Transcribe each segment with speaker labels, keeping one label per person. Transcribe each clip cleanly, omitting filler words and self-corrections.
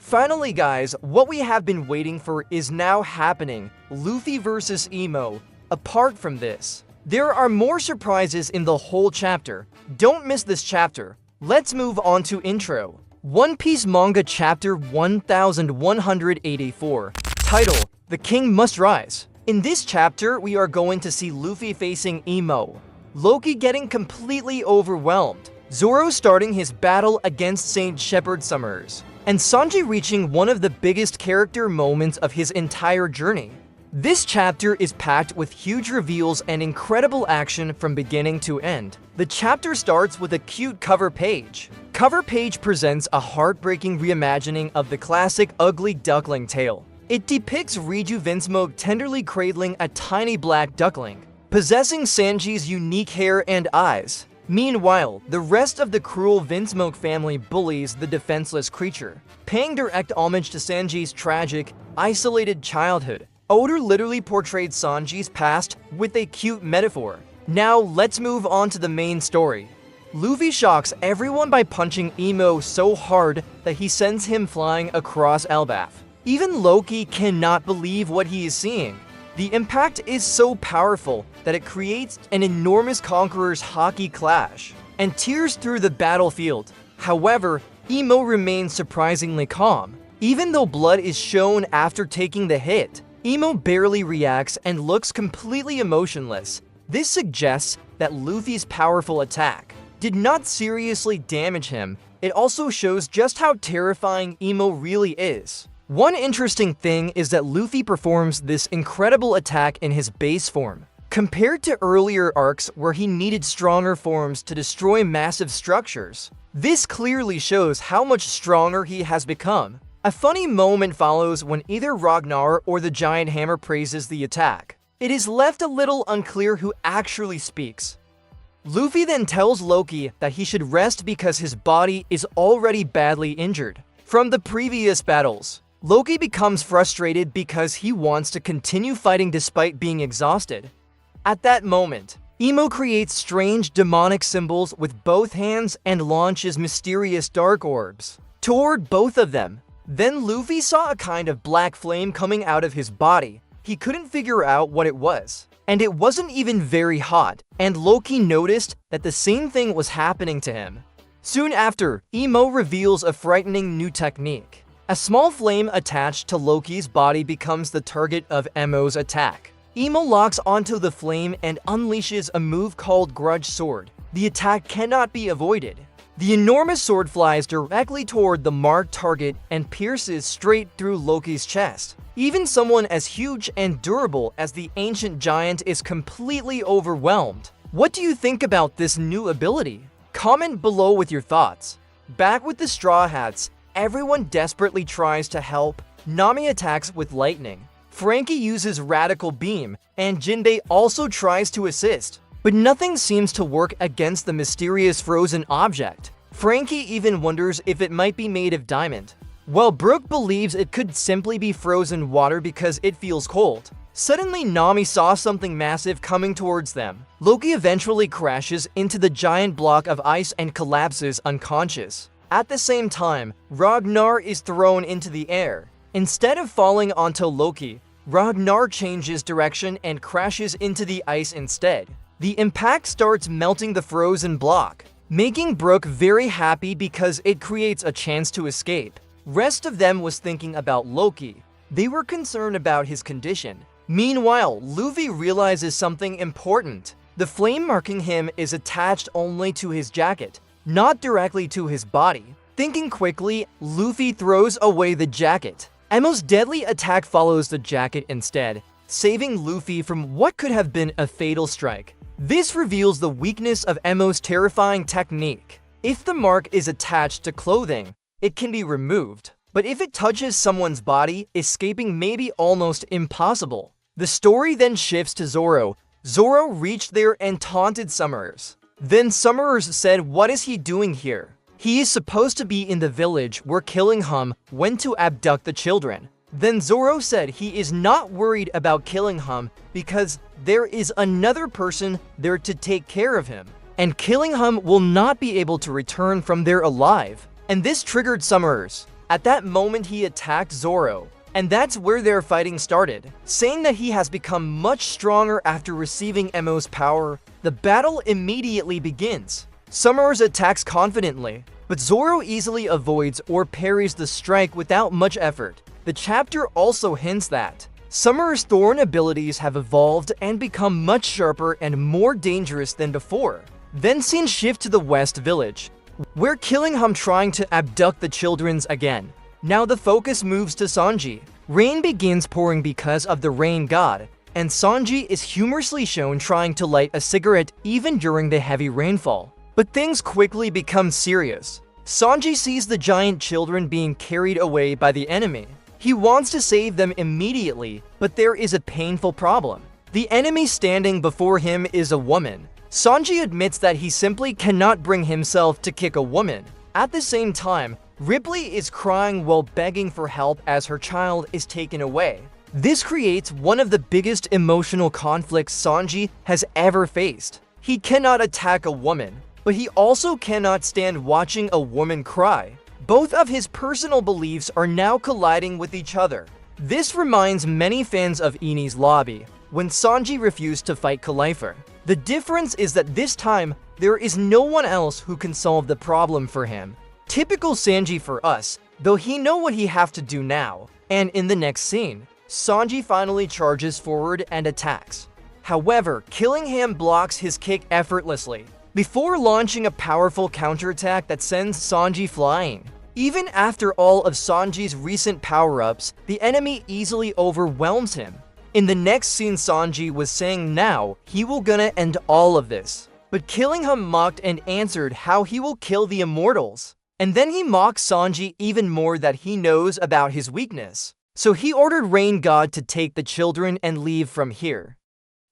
Speaker 1: Finally guys, what we have been waiting for is now happening. Luffy versus Emo. Apart from this, there are more surprises in the whole chapter. Don't miss this chapter. Let's move on to intro. One Piece Manga Chapter 1184. Title: The King Must Rise. In this chapter, we are going to see Luffy facing Emo, Loki getting completely overwhelmed, Zoro starting his battle against Saint Shepherd Sommers, and Sanji reaching one of the biggest character moments of his entire journey. This chapter is packed with huge reveals and incredible action from beginning to end. The chapter starts with a cute cover page. Cover page presents a heartbreaking reimagining of the classic ugly duckling tale. It depicts Riju Vinsmoke tenderly cradling a tiny black duckling, possessing Sanji's unique hair and eyes. Meanwhile, the rest of the cruel Vinsmoke family bullies the defenseless creature, paying direct homage to Sanji's tragic, isolated childhood. Oda literally portrayed Sanji's past with a cute metaphor. Now let's move on to the main story. Luffy shocks everyone by punching Emo so hard that he sends him flying across Elbaf. Even Loki cannot believe what he is seeing. The impact is so powerful that it creates an enormous Conqueror's Haki clash and tears through the battlefield. However, Emo remains surprisingly calm. Even though blood is shown after taking the hit, Emo barely reacts and looks completely emotionless. This suggests that Luffy's powerful attack did not seriously damage him. It also shows just how terrifying Emo really is. One interesting thing is that Luffy performs this incredible attack in his base form, compared to earlier arcs where he needed stronger forms to destroy massive structures. This clearly shows how much stronger he has become. A funny moment follows when either Ragnar or the Giant Hammer praises the attack. It is left a little unclear who actually speaks. Luffy then tells Loki that he should rest because his body is already badly injured from the previous battles. Loki becomes frustrated because he wants to continue fighting despite being exhausted. At that moment, Emo creates strange demonic symbols with both hands and launches mysterious dark orbs toward both of them. Then Luffy saw a kind of black flame coming out of his body. He couldn't figure out what it was, and it wasn't even very hot, and Loki noticed that the same thing was happening to him. Soon after, Emo reveals a frightening new technique. A small flame attached to Loki's body becomes the target of Emo's attack. Emo locks onto the flame and unleashes a move called Grudge Sword. The attack cannot be avoided. The enormous sword flies directly toward the marked target and pierces straight through Loki's chest. Even someone as huge and durable as the ancient giant is completely overwhelmed. What do you think about this new ability? Comment below with your thoughts. Back with the Straw Hats, everyone desperately tries to help. Nami attacks with lightning. Frankie uses Radical Beam, and Jinbei also tries to assist. But nothing seems to work against the mysterious frozen object. Frankie even wonders if it might be made of diamond, while Brooke believes it could simply be frozen water because it feels cold. Suddenly, Nami saw something massive coming towards them. Loki eventually crashes into the giant block of ice and collapses unconscious. At the same time, Ragnar is thrown into the air. Instead of falling onto Loki, Ragnar changes direction and crashes into the ice instead. The impact starts melting the frozen block, making Brooke very happy because it creates a chance to escape. Rest of them was thinking about Loki. They were concerned about his condition. Meanwhile, Luffy realizes something important. The flame marking him is attached only to his jacket, not directly to his body. Thinking quickly, Luffy throws away the jacket. Emo's deadly attack follows the jacket instead, saving Luffy from what could have been a fatal strike. This reveals the weakness of Emo's terrifying technique. If the mark is attached to clothing, it can be removed. But if it touches someone's body, escaping may be almost impossible. The story then shifts to Zoro. Zoro reached there and taunted Sommers. Then Sommers said, "What is he doing here? He is supposed to be in the village where Killingham went to abduct the children." Then Zoro said he is not worried about Killingham because there is another person there to take care of him, and Killingham will not be able to return from there alive. And this triggered Sommers. At that moment, he attacked Zoro, and that's where their fighting started. Saying that he has become much stronger after receiving Emo's power, the battle immediately begins. Sommers attacks confidently, but Zoro easily avoids or parries the strike without much effort. The chapter also hints that Sommers' thorn abilities have evolved and become much sharper and more dangerous than before. Then scenes shift to the West Village, where Killingham trying to abduct the children again. Now the focus moves to Sanji. Rain begins pouring because of the rain god, and Sanji is humorously shown trying to light a cigarette even during the heavy rainfall. But things quickly become serious. Sanji sees the giant children being carried away by the enemy. He wants to save them immediately, but there is a painful problem. The enemy standing before him is a woman. Sanji admits that he simply cannot bring himself to kick a woman. At the same time, Ripley is crying while begging for help as her child is taken away. This creates one of the biggest emotional conflicts Sanji has ever faced. He cannot attack a woman, but he also cannot stand watching a woman cry. Both of his personal beliefs are now colliding with each other. This reminds many fans of Enies Lobby, when Sanji refused to fight Callifer. The difference is that this time, there is no one else who can solve the problem for him. Typical Sanji for us, though he know what he have to do now. And in the next scene, Sanji finally charges forward and attacks. However, Killingham blocks his kick effortlessly, before launching a powerful counterattack that sends Sanji flying. Even after all of Sanji's recent power-ups, the enemy easily overwhelms him. In the next scene, Sanji was saying now he will gonna end all of this. But Killingham mocked and answered how he will kill the immortals. And then he mocks Sanji even more that he knows about his weakness. So he ordered Rain God to take the children and leave from here.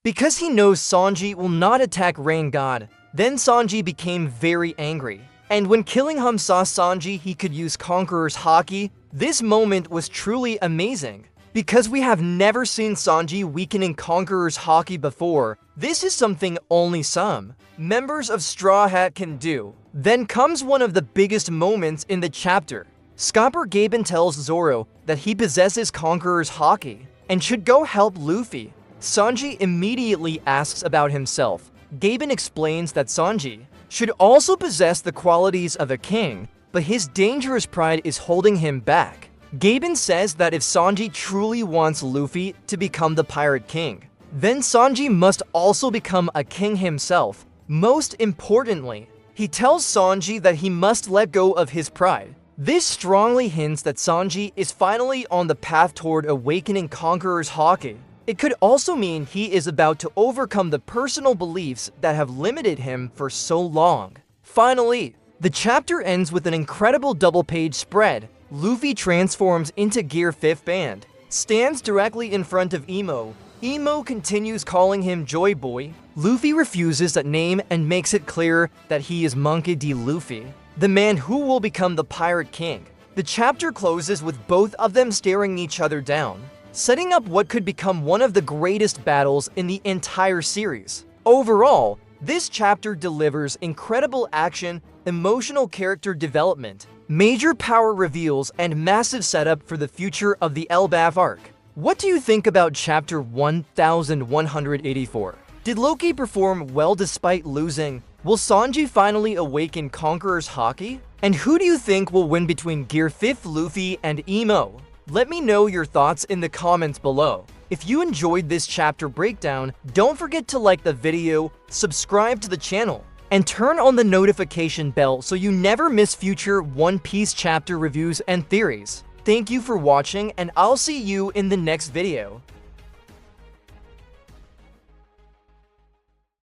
Speaker 1: Because he knows Sanji will not attack Rain God, then Sanji became very angry. And when Killingham saw Sanji he could use Conqueror's Haki, this moment was truly amazing. Because we have never seen Sanji weakening Conqueror's Haki before, this is something only some members of Straw Hat can do. Then comes one of the biggest moments in the chapter. Scopper Gaban tells Zoro that he possesses Conqueror's Haki and should go help Luffy. Sanji immediately asks about himself. Gaban explains that Sanji should also possess the qualities of a king, but his dangerous pride is holding him back. Gaban says that if Sanji truly wants Luffy to become the Pirate King, then Sanji must also become a king himself. Most importantly, he tells Sanji that he must let go of his pride. This strongly hints that Sanji is finally on the path toward awakening Conqueror's Haki. It could also mean he is about to overcome the personal beliefs that have limited him for so long. Finally, the chapter ends with an incredible double-page spread. Luffy transforms into Gear 5th Band, stands directly in front of Emo. Emo continues calling him Joy Boy. Luffy refuses that name and makes it clear that he is Monkey D. Luffy, the man who will become the Pirate King. The chapter closes with both of them staring each other down, setting up what could become one of the greatest battles in the entire series. Overall, this chapter delivers incredible action, emotional character development, major power reveals, and massive setup for the future of the Elbaf arc. What do you think about chapter 1184? Did Loki perform well despite losing? Will Sanji finally awaken Conqueror's Haki? And who do you think will win between Gear 5th Luffy and Emo? Let me know your thoughts in the comments below. If you enjoyed this chapter breakdown, don't forget to like the video, subscribe to the channel, and turn on the notification bell so you never miss future One Piece chapter reviews and theories. Thank you for watching, and I'll see you in the next video.